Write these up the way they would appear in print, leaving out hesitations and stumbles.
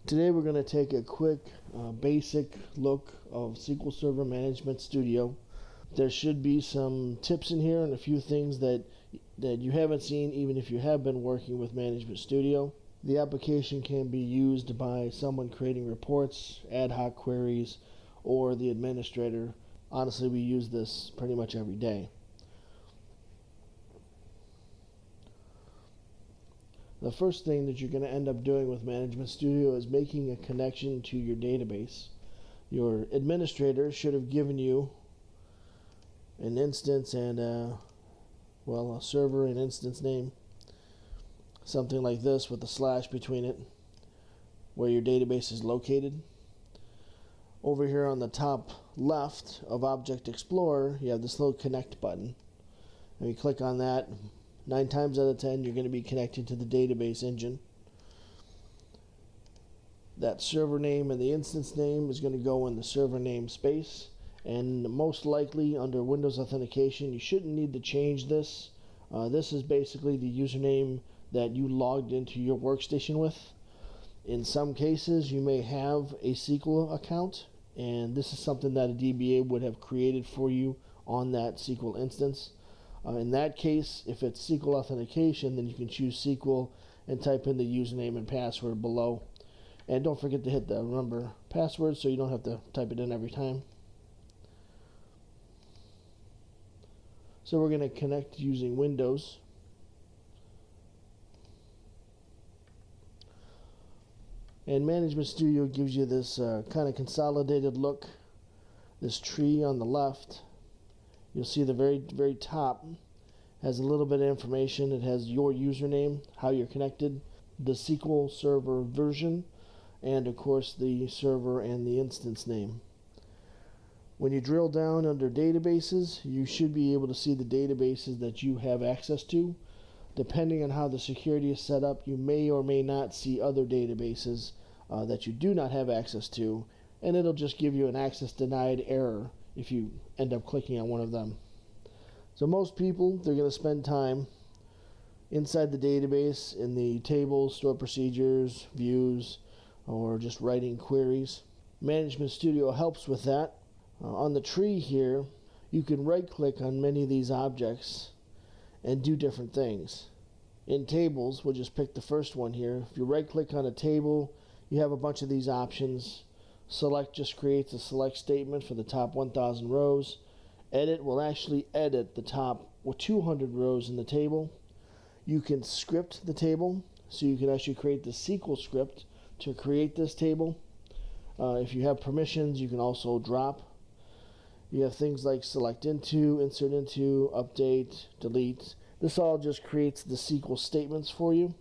Today we're going to take a quick basic look of SQL Server Management Studio. There should be some tips in here and a few things that you haven't seen even if you have been working with Management Studio. The application can be used by someone creating reports, ad hoc queries, or the administrator. Honestly, we use this pretty much every day. The first thing that you're going to end up doing with Management Studio is making a connection to your database. Your administrator should have given you an instance and a server and instance name, something like this with a slash between it, where your database is located. Over here on the top left of Object Explorer, you have this little connect button. And you click on that, 9 times out of 10 you're going to be connected to the database engine. That server name and the instance name is going to go in the server name space, and most likely under Windows authentication you shouldn't need to change this. This is basically the username that you logged into your workstation with. In some cases you may have a SQL account, and this is something that a DBA would have created for you on that SQL instance. In that case, if it's SQL authentication, then you can choose SQL and type in the username and password below. And don't forget to hit the remember password so you don't have to type it in every time. So we're going to connect using Windows. And Management Studio gives you this kind of consolidated look. This tree on the left, you'll see the very top has a little bit of information. It has your username, how you're connected, the SQL Server version, and of course the server and the instance name. When you drill down under databases, you should be able to see the databases that you have access to. Depending on how the security is set up, you may or may not see other databases that you do not have access to, and it'll just give you an access denied error if you end up clicking on one of them. So most people, they're going to spend time inside the database in the tables, stored procedures, views, or just writing queries. Management Studio helps with that. On the tree here, you can right click on many of these objects and do different things. In tables, we'll just pick the first one here. If you right click on a table, you have a bunch of these options. Select just creates a select statement for the top 1,000 rows. Edit will actually edit the top 200 rows in the table. You can script the table, so you can actually create the SQL script to create this table. If you have permissions, you can also drop. You have things like select into, insert into, update, delete. This all just creates the SQL statements for you.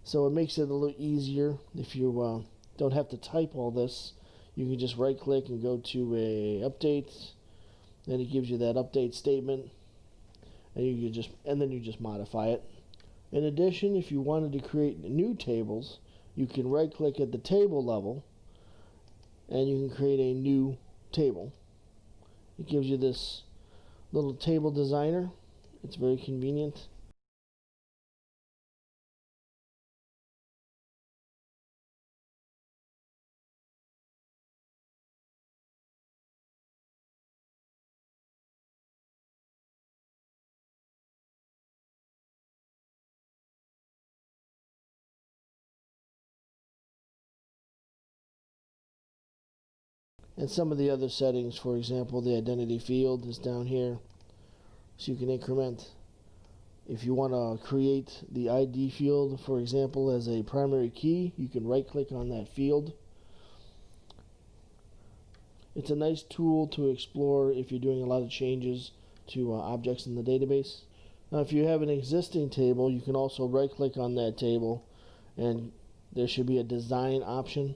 So it makes it a little easier if you don't have to type all this. You can just right click and go to a update. Then it gives you that update statement, and then you just modify it. In addition, if you wanted to create new tables, you can right click at the table level and you can create a new table. It gives you this little table designer. It's very convenient. And some of the other settings, for example, the identity field is down here, so you can increment. If you want to create the ID field, for example, as a primary key, you can right click on that field. It's a nice tool to explore if you're doing a lot of changes to objects in the database. Now, if you have an existing table, you can also right click on that table and there should be a design option,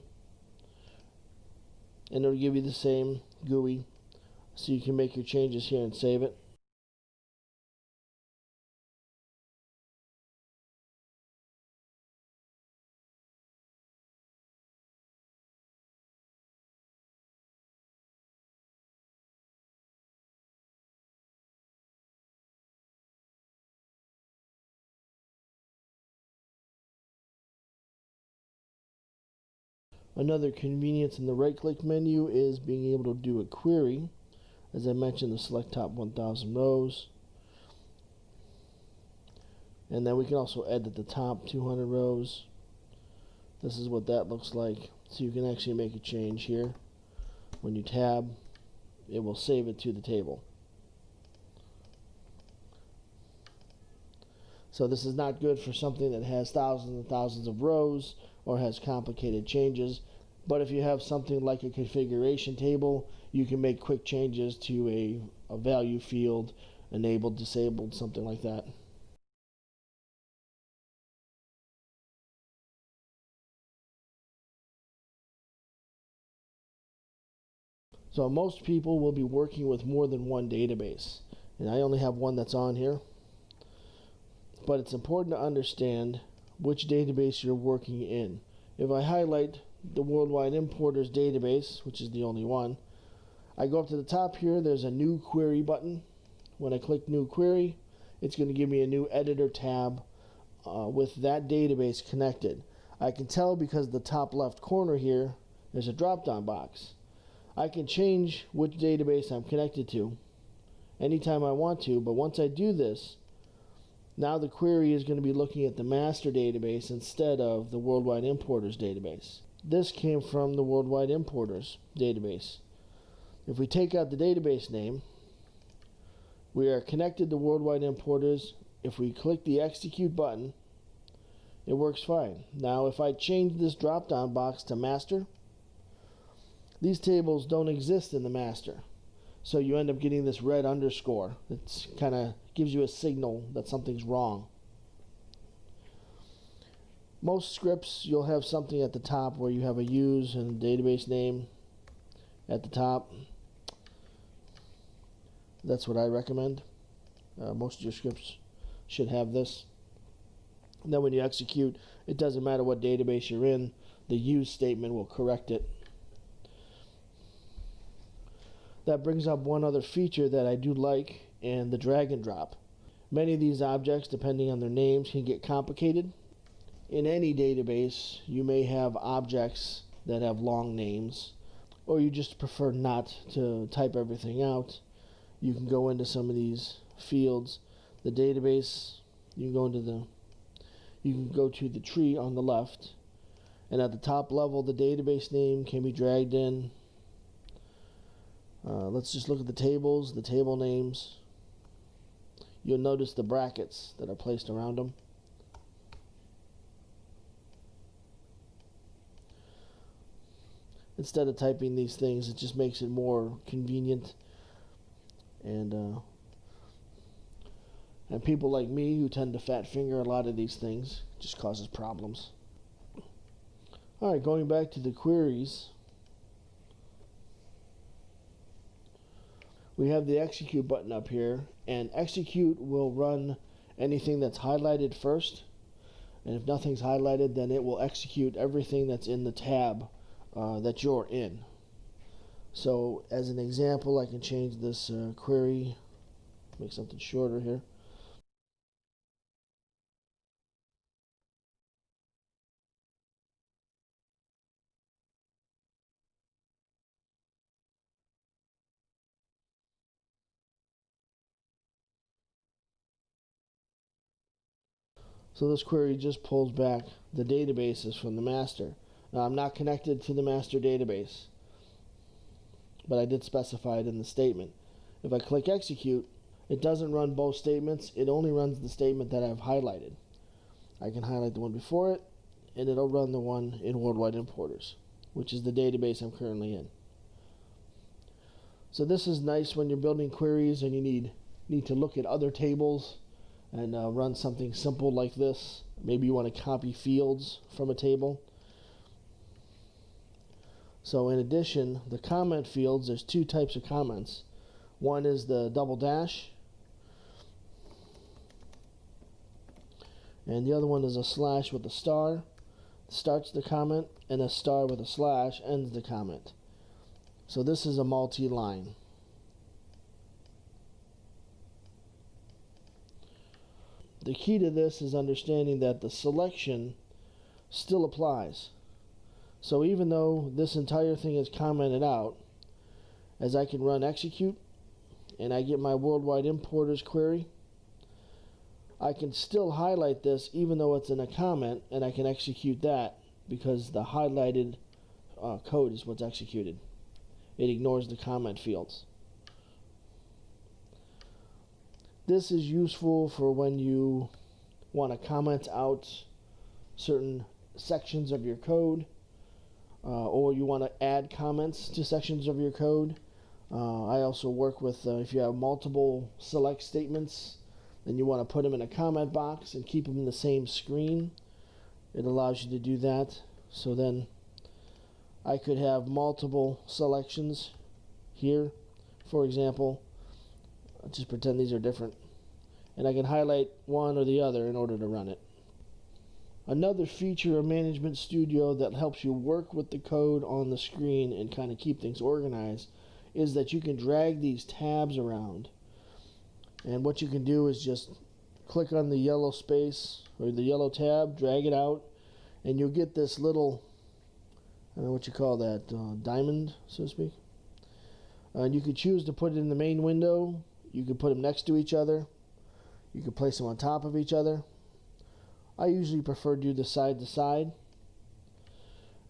and it'll give you the same GUI, so you can make your changes here and save it. Another convenience in the right-click menu is being able to do a query. As I mentioned, the select top 1000 rows. And then we can also edit the top 200 rows. This is what that looks like. So you can actually make a change here. When you tab, it will save it to the table. So this is not good for something that has thousands and thousands of rows or has complicated changes. But if you have something like a configuration table, you can make quick changes to a value field, enabled, disabled, something like that. So most people will be working with more than one database. And I only have one that's on here. But it's important to understand which database you're working in. If I highlight the Worldwide Importers database, which is the only one, I go up to the top here, there's a new query button. When I click new query, it's going to give me a new editor tab with that database connected. I can tell because the top left corner here, there's a drop-down box. I can change which database I'm connected to anytime I want to, but once I do this, now the query is going to be looking at the master database instead of the Worldwide Importers database. This came from the Worldwide Importers database. If we take out the database name, we are connected to Worldwide Importers. If we click the execute button, it works fine. Now if I change this drop-down box to master, these tables don't exist in the master. So you end up getting this red underscore that kind of gives you a signal that something's wrong. Most scripts, you'll have something at the top where you have a use and database name at the top. That's what I recommend. Most of your scripts should have this. And then when you execute, it doesn't matter what database you're in, the use statement will correct it. That brings up one other feature that I do like, and the drag and drop. Many of these objects, depending on their names, can get complicated. In any database, you may have objects that have long names, or you just prefer not to type everything out. You can go into some of these fields. The database, you can go to the tree on the left, and at the top level, the database name can be dragged in. Let's just look at the tables, the table names. You'll notice the brackets that are placed around them. Instead of typing these things, it just makes it more convenient. And people like me who tend to fat finger a lot of these things, just causes problems. Alright, going back to the queries. We have the execute button up here, and execute will run anything that's highlighted first, and if nothing's highlighted, then it will execute everything that's in the tab that you're in. So as an example, I can change this query, make something shorter here. So this query just pulls back the databases from the master. Now I'm not connected to the master database, but I did specify it in the statement. If I click execute, it doesn't run both statements, it only runs the statement that I've highlighted. I can highlight the one before it, and it'll run the one in Worldwide Importers, which is the database I'm currently in. So this is nice when you're building queries and you need to look at other tables and run something simple like this. Maybe you want to copy fields from a table. So in addition, the comment fields, there's two types of comments. One is the double dash, and the other one is a slash with a star. Starts the comment, and a star with a slash ends the comment. So this is a multi-line. The key to this is understanding that the selection still applies. So even though this entire thing is commented out, as I can run execute and I get my worldwide importers query, I can still highlight this even though it's in a comment, and I can execute that because the highlighted code is what's executed. It ignores the comment fields. This is useful for when you want to comment out certain sections of your code, or you want to add comments to sections of your code. I also work with, if you have multiple select statements, then you want to put them in a comment box and keep them in the same screen. It allows you to do that. So then I could have multiple selections here, for example. I'll just pretend these are different. And I can highlight one or the other in order to run it. Another feature of Management Studio that helps you work with the code on the screen and kind of keep things organized is that you can drag these tabs around. And what you can do is just click on the yellow space or the yellow tab, drag it out, and you'll get this little, I don't know what you call that, diamond, so to speak. And you could choose to put it in the main window. You could put them next to each other. You could place them on top of each other. I usually prefer to do the side to side.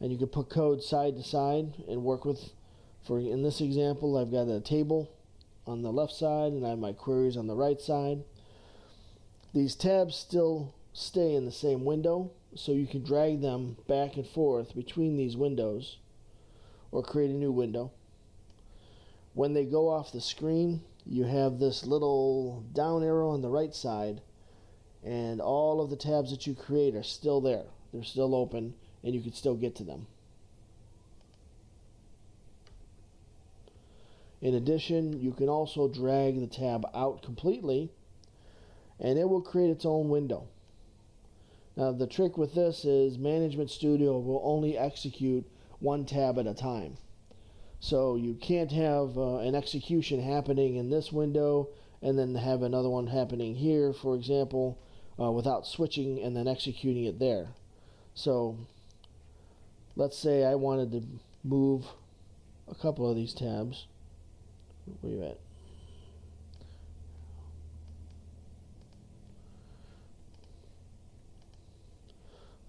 And you could put code side to side and work with, in this example, I've got a table on the left side and I have my queries on the right side. These tabs still stay in the same window, so you can drag them back and forth between these windows or create a new window. When they go off the screen, you have this little down arrow on the right side, and all of the tabs that you create are still there. They're still open, and you can still get to them. In addition, you can also drag the tab out completely, and it will create its own window. Now, the trick with this is Management Studio will only execute one tab at a time. So you can't have an execution happening in this window and then have another one happening here, for example, without switching and then executing it there. So let's say I wanted to move a couple of these tabs. Where are you at?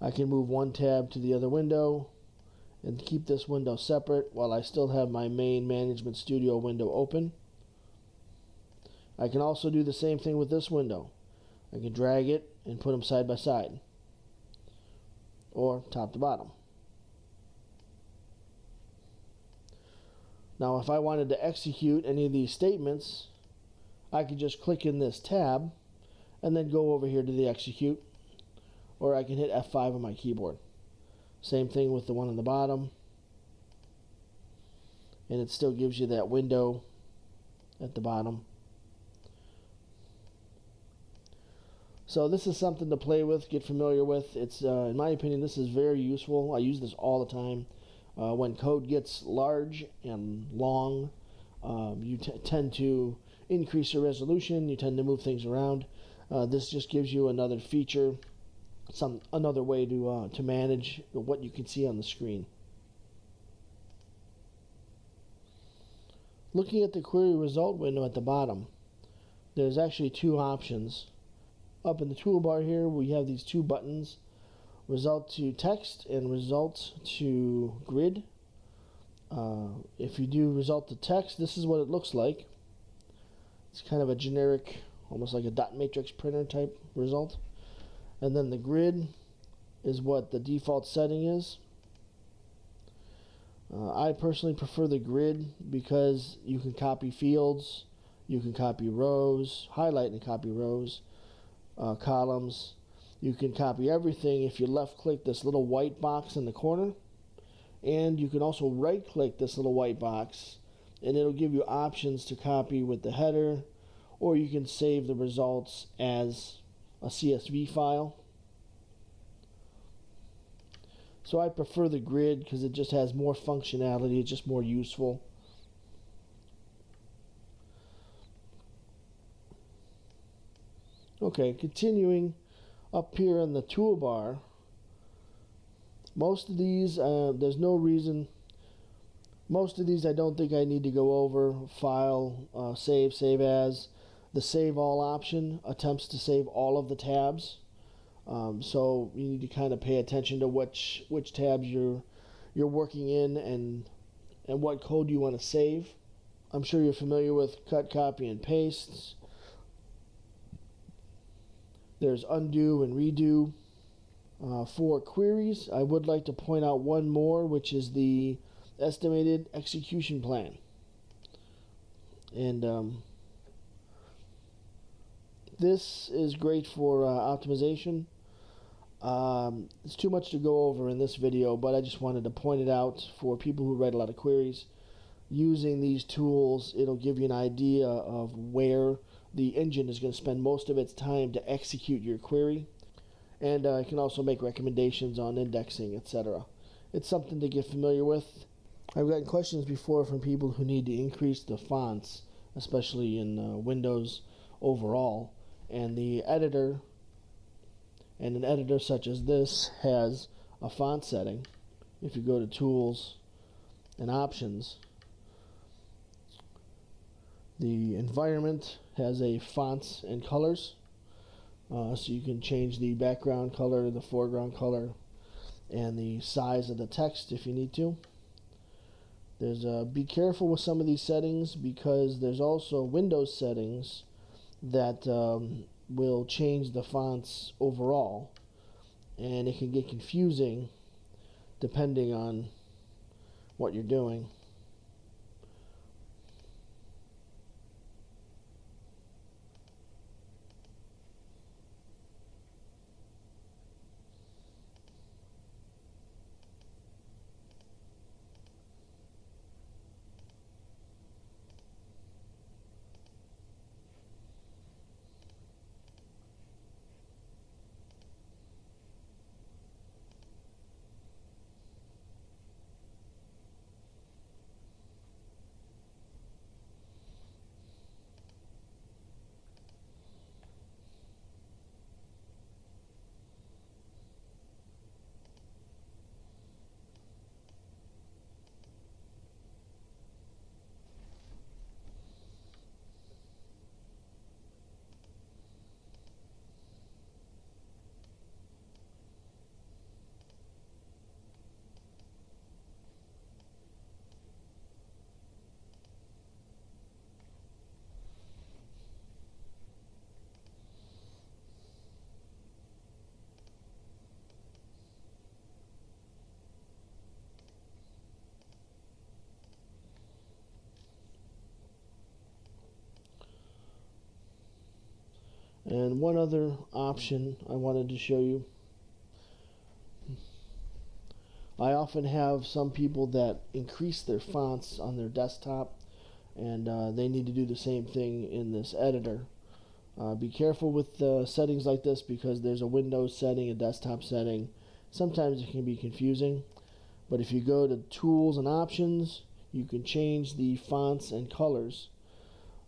I can move one tab to the other window and keep this window separate while I still have my main Management Studio window open. I can also do the same thing with this window. I can drag it and put them side by side, or top to bottom. Now, if I wanted to execute any of these statements, I could just click in this tab and then go over here to the execute, or I can hit F5 on my keyboard. Same thing with the one on the bottom, and it still gives you that window at the bottom. So this is something to play with, get familiar with. It's, in my opinion, this is very useful. I use this all the time. When code gets large and long, you tend to increase your resolution. You tend to move things around. This just gives you another feature, another way to manage what you can see on the screen. Looking at the query result window at the bottom, there's actually two options. Up in the toolbar here, we have these two buttons, result to text and result to grid. If you do result to text, this is what it looks like. It's kind of a generic, almost like a dot matrix printer type result. And then the grid is what the default setting is. I personally prefer the grid because you can copy fields, you can copy rows, highlight and copy rows, columns. You can copy everything if you left click this little white box in the corner, and you can also right click this little white box and it'll give you options to copy with the header, or you can save the results as a CSV file. So I prefer the grid because it just has more functionality, it's just more useful. Okay, continuing up here in the toolbar, Most of these, there's no reason. Most of these I don't think I need to go over. File, save as. The save all option attempts to save all of the tabs. So you need to kind of pay attention to which tabs you're working in and what code you want to save. I'm sure you're familiar with cut, copy, and paste. There's undo and redo. For queries, I would like to point out one more, which is the estimated execution plan. And this is great for optimization. It's too much to go over in this video, but I just wanted to point it out for people who write a lot of queries. Using these tools, it'll give you an idea of where the engine is going to spend most of its time to execute your query. And it can also make recommendations on indexing, etc. It's something to get familiar with. I've gotten questions before from people who need to increase the fonts, especially in Windows overall. And the editor, and an editor such as this, has a font setting. If you go to Tools and Options, the environment has a fonts and colors. So you can change the background color, the foreground color, and the size of the text if you need to. There's be careful with some of these settings, because there's also Windows settings that will change the fonts overall, and it can get confusing depending on what you're doing. And one other option I wanted to show you. I often have some people that increase their fonts on their desktop, and they need to do the same thing in this editor. Be careful with settings like this, because there's a Windows setting, a desktop setting. Sometimes it can be confusing, but if you go to Tools and Options, you can change the fonts and colors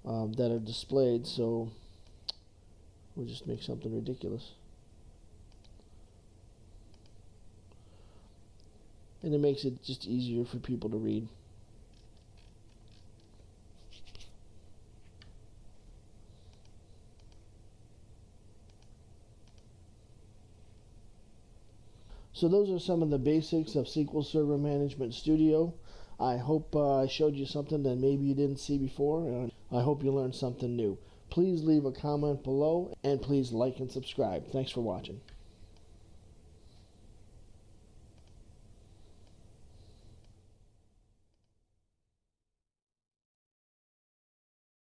that are displayed. So we'll just make something ridiculous. And it makes it just easier for people to read. So those are some of the basics of SQL Server Management Studio. I hope I showed you something that maybe you didn't see before, and I hope you learned something new. Please leave a comment below, and please like and subscribe. Thanks for watching.